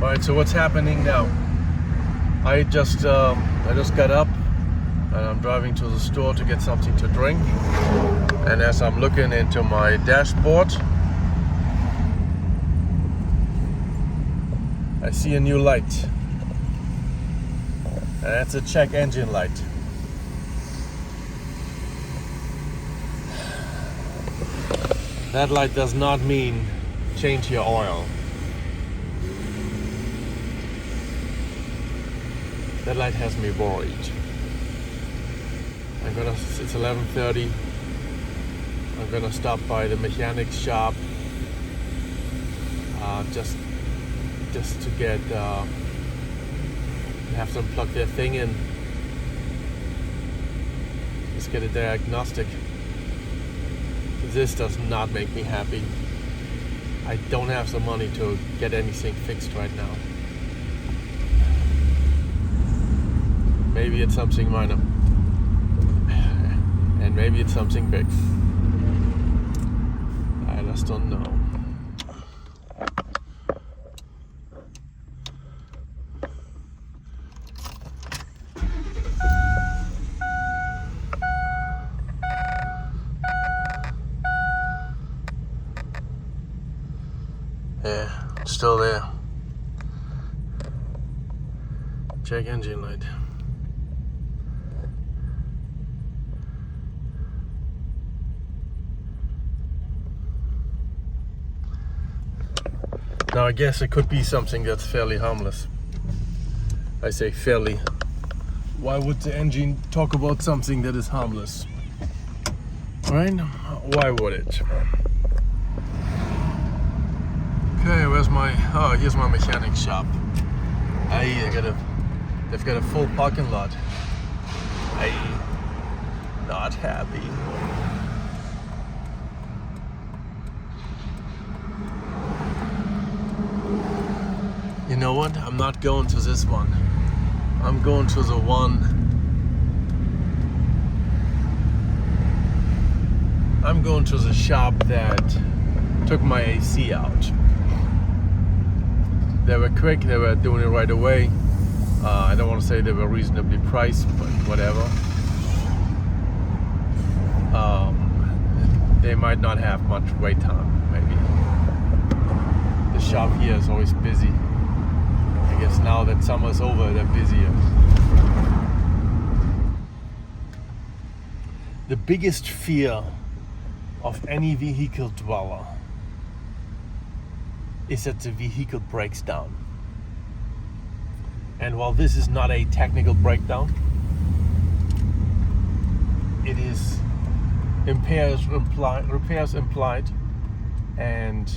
Alright, so what's happening now? I just got up and I'm driving to the store to get something to drink. And as I'm looking into my dashboard, I see a new light. And that's a check engine light. That light does not mean change your oil. That light has me worried. It's 11:30. I'm gonna stop by the mechanic shop just to get have them plug their thing in. Just get a diagnostic. This does not make me happy. I don't have the money to get anything fixed right now. Maybe it's something minor. And maybe it's something big. I just don't know. Yeah, it's still there. Check engine light. Now I guess it could be something that's fairly harmless. I say fairly. Why would the engine talk about something that is harmless? Right? Why would it? Okay, here's my mechanic shop. They've got a full parking lot. Not happy. You know what? I'm not going to this one. I'm going to the one. I'm going to the shop that took my AC out. They were quick, they were doing it right away. I don't want to say they were reasonably priced, but whatever. They might not have much wait time, maybe. The shop here is always busy. I guess now that summer's over, they're busier. The biggest fear of any vehicle dweller is that the vehicle breaks down. And while this is not a technical breakdown, it is repairs implied, and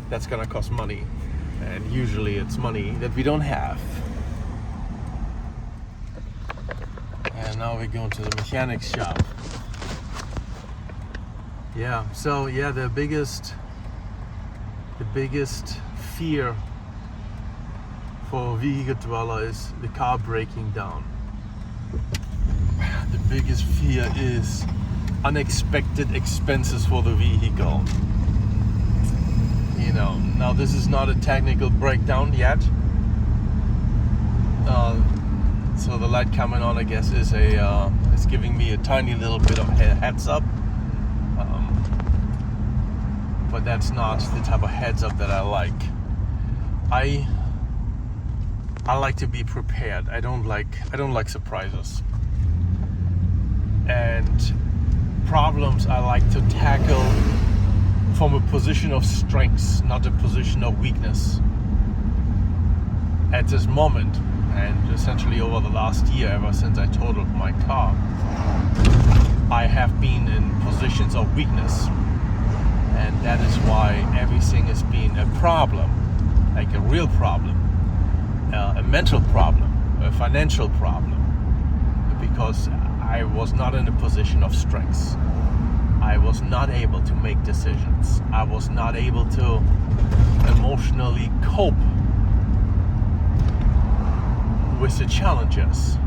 that's gonna cost money. And usually it's money that we don't have. And now we're going to the mechanic shop. Yeah, so yeah, the biggest fear for a vehicle dweller is the car breaking down. The biggest fear is unexpected expenses for the vehicle. You know, now this is not a technical breakdown yet. So the light coming on, I guess, is giving me a tiny little bit of heads up. But that's not the type of heads up that I like. I like to be prepared. I don't like surprises. And problems I like to tackle from a position of strength, not a position of weakness. At this moment, and essentially over the last year, ever since I totaled my car, I have been in positions of weakness. And that is why everything has been a problem, like a real problem, a mental problem, a financial problem, because I was not in a position of strength. I was not able to make decisions. I was not able to emotionally cope with the challenges.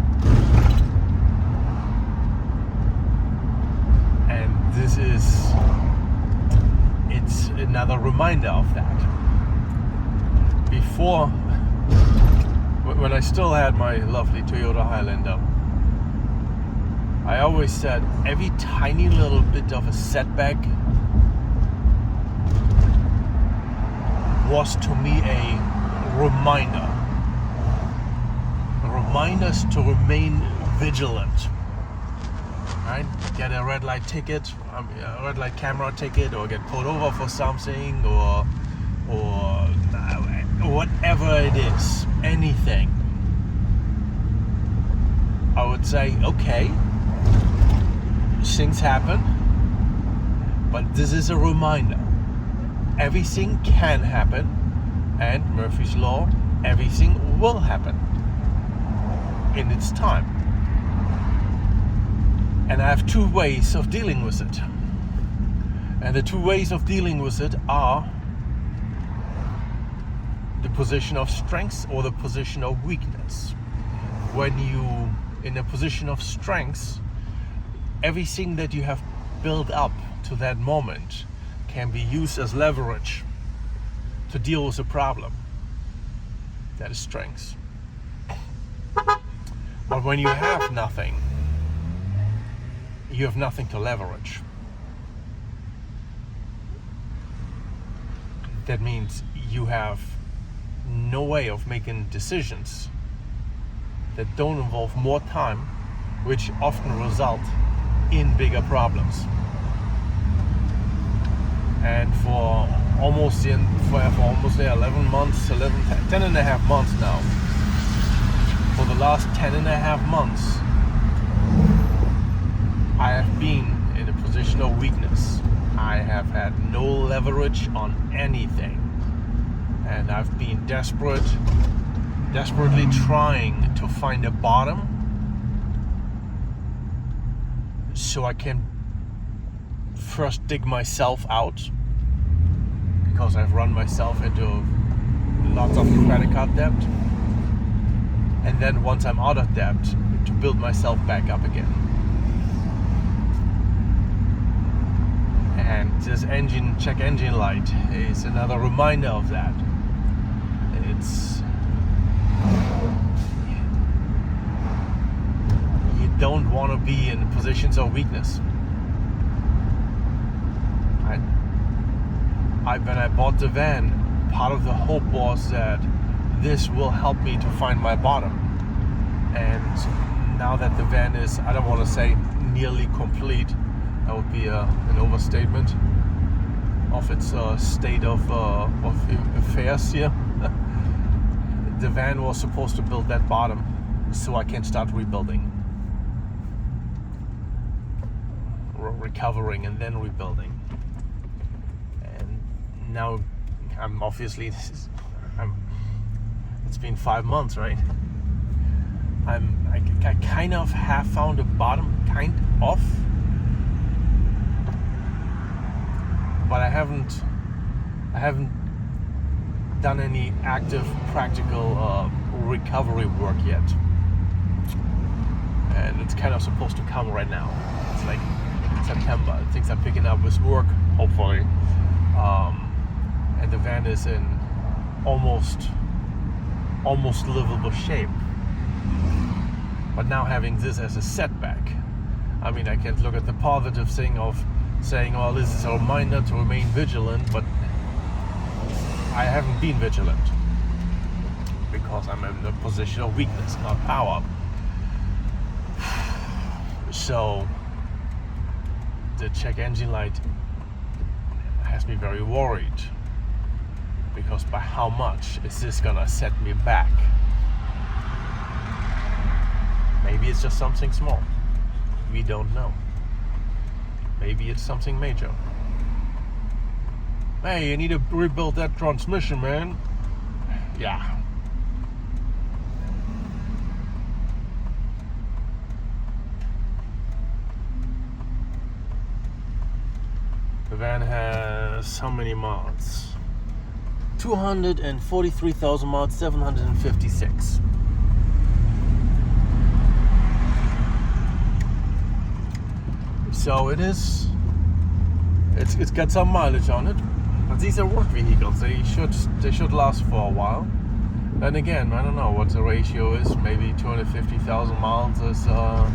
And this is, it's another reminder of that. Before, when I still had my lovely Toyota Highlander, I always said every tiny little bit of a setback was to me a reminder. Reminders to remain vigilant. Right? Get a red light ticket, a red light camera ticket, or get pulled over for something, or whatever it is, anything. I would say, okay, things happen, but this is a reminder. Everything can happen, and Murphy's Law, everything will happen in its time. And I have two ways of dealing with it. And the two ways of dealing with it are the position of strength or the position of weakness. When you in a position of strength, everything that you have built up to that moment can be used as leverage to deal with a problem. That is strength. But when you have nothing, you have nothing to leverage. That means you have no way of making decisions that don't involve more time, which often result in bigger problems. And for almost 11 months, 10 and a half months now, for the last 10 and a half months, I have been in a position of weakness. I have had no leverage on anything. And I've been desperately trying to find a bottom so I can first dig myself out, because I've run myself into lots of credit card debt. And then once I'm out of debt, to build myself back up again. And this check engine light is another reminder of that. You don't want to be in positions of weakness. When I bought the van, part of the hope was that this will help me to find my bottom. And now that the van is, I don't want to say nearly complete, that would be an overstatement of its state of affairs here. The van was supposed to build that bottom so I can start rebuilding, recovering, and then rebuilding. And now it's been 5 months, right? I kind of have found a bottom, kind of, but I haven't done any active, practical recovery work yet. And it's kind of supposed to come right now. It's like September. Things are picking up with work, hopefully. And the van is in almost livable shape. But now having this as a setback, I mean, I can't look at the positive thing of saying, oh, this is a reminder to remain vigilant, but I haven't been vigilant because I'm in a position of weakness, not power. So the check engine light has me very worried, because by how much is this gonna set me back? Maybe it's just something small. We don't know. Maybe it's something major. Hey, you need to rebuild that transmission, man. Yeah. The van has how many miles? 243,000 miles, 756. So it's got some mileage on it, But these are work vehicles. They should last for a while. Then again, I don't know what the ratio is. Maybe 250,000 miles is a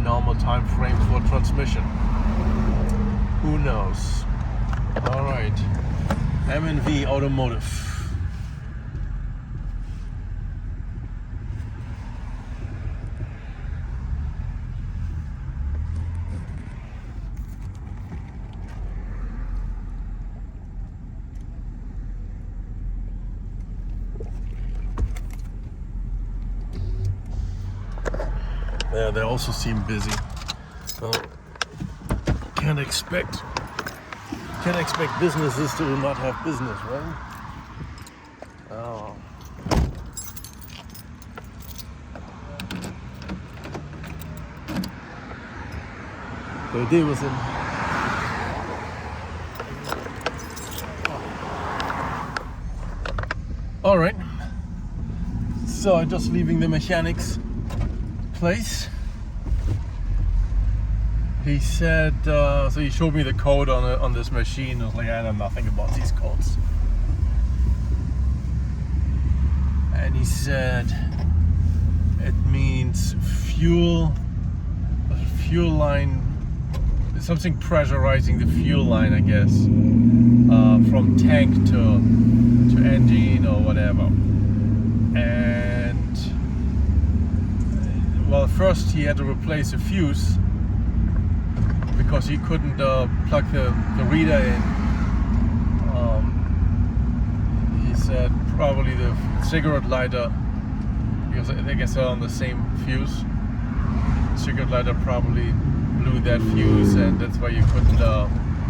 normal time frame for transmission. Who knows? All right, M&V Automotive. Yeah, they also seem busy. So can't expect businesses to not have business, right? Oh. The day was in. All right. So I'm just leaving the mechanics place. He said, so he showed me the code on this machine. I was like, I know nothing about these codes. And he said it means fuel line, something pressurizing the fuel line, I guess, from tank to engine or whatever. And well, first he had to replace a fuse because he couldn't plug the reader in. He said probably the cigarette lighter, because I guess they're on the same fuse. Cigarette lighter probably blew that fuse, and that's why you couldn't,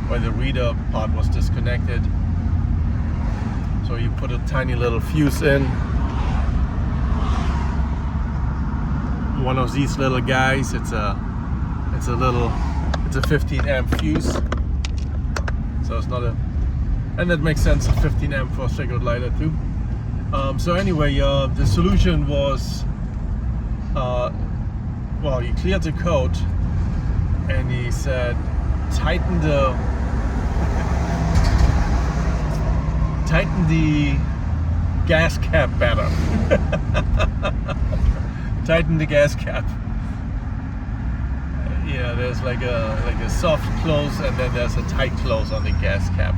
why the reader part was disconnected. So you put a tiny little fuse in. One of these little guys. It's a 15 amp fuse, so it's not a, and that makes sense, a 15 amp for a cigarette lighter too. So anyway, the solution was, well, he cleared the code and he said tighten the gas cap better. Tighten the gas cap. Yeah, there's like a soft close and then there's a tight close on the gas cap.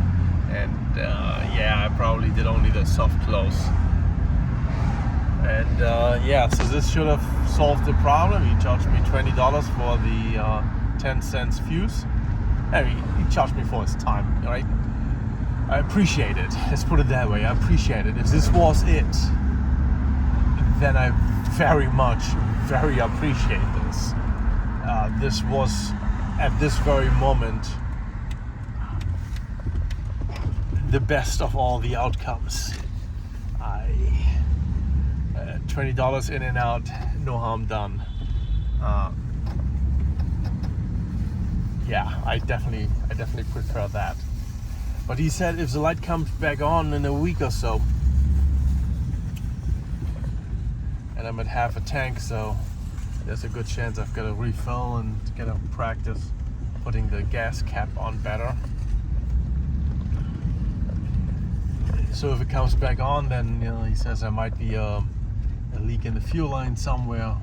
And yeah, I probably did only the soft close. And yeah, so this should have solved the problem. He charged me $20 for the 10 cents fuse. I mean, he charged me for his time, right? I appreciate it. Let's put it that way. I appreciate it. If this was it, then I very appreciate this. This was, at this very moment, the best of all the outcomes. $20 in and out, no harm done. Yeah, I definitely prefer that. But he said if the light comes back on in a week or so, and I'm at half a tank, so there's a good chance I've got to refill and get a practice putting the gas cap on better. So if it comes back on, then he says there might be a leak in the fuel line somewhere.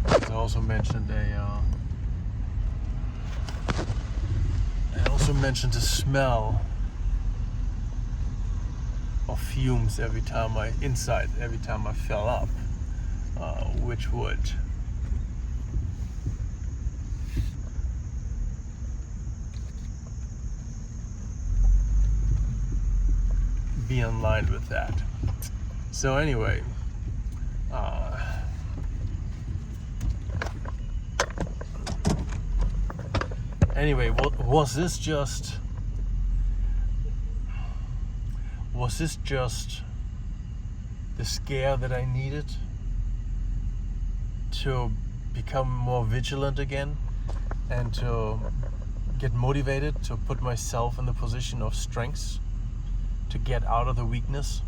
I also mentioned the smell of fumes every time I fill up, which would be in line with that. So anyway, was this just the scare that I needed to become more vigilant again and to get motivated to put myself in the position of strength, to get out of the weakness?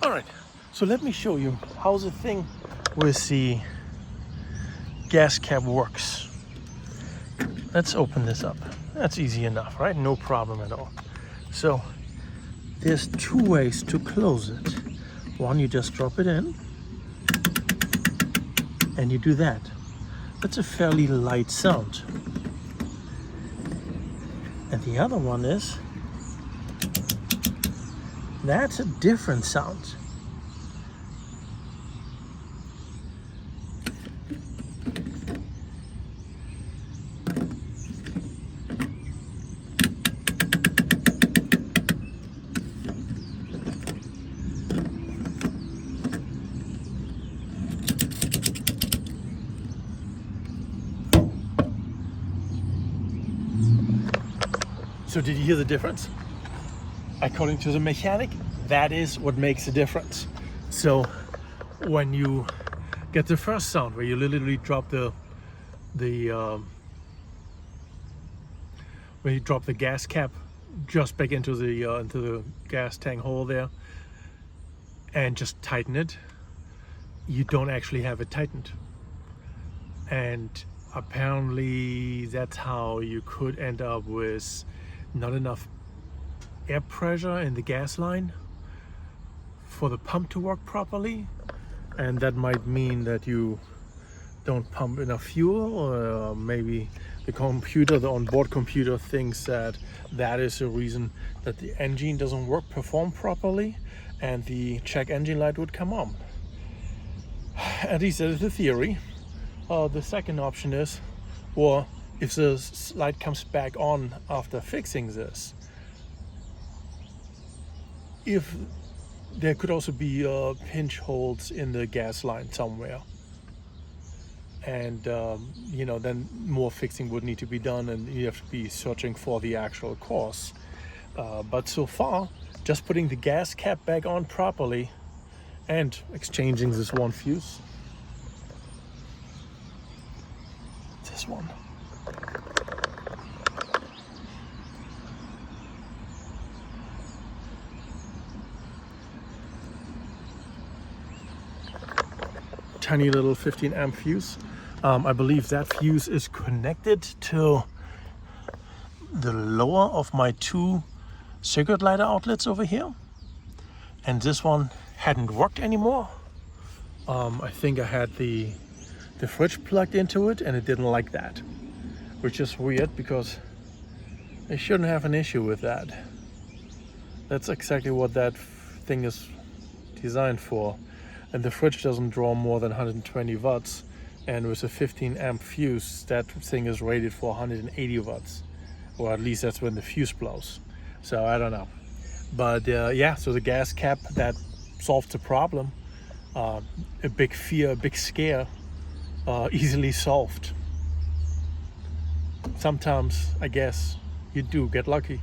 All right, so let me show you how the thing with the gas cap works. Let's open this up. That's easy enough, right? No problem at all. So there's two ways to close it. One, you just drop it in and you do that. That's a fairly light sound. And the other one is, that's a different sound. So did you hear the difference? According to the mechanic, that is what makes a difference. So when you get the first sound, where you literally drop when you drop the gas cap just back into the gas tank hole there, and just tighten it, you don't actually have it tightened. And apparently that's how you could end up with not enough air pressure in the gas line for the pump to work properly, and that might mean that you don't pump enough fuel, or maybe the onboard computer thinks that that is the reason that the engine doesn't perform properly, and the check engine light would come on. At least that is the theory. The second option is, or if the light comes back on after fixing this, if there could also be pinch holes in the gas line somewhere, and then more fixing would need to be done, and you have to be searching for the actual cause. But so far, just putting the gas cap back on properly and exchanging this one fuse, this one, tiny little 15 amp fuse. I believe that fuse is connected to the lower of my two circuit lighter outlets over here, and this one hadn't worked anymore. I think I had the fridge plugged into it and it didn't like that, which is weird because I shouldn't have an issue with that. That's exactly what that thing is designed for. And the fridge doesn't draw more than 120 watts, and with a 15 amp fuse, that thing is rated for 180 watts, or at least that's when the fuse blows. So I don't know, but yeah, so the gas cap, that solved the problem. A big fear, a big scare, easily solved. Sometimes I guess you do get lucky.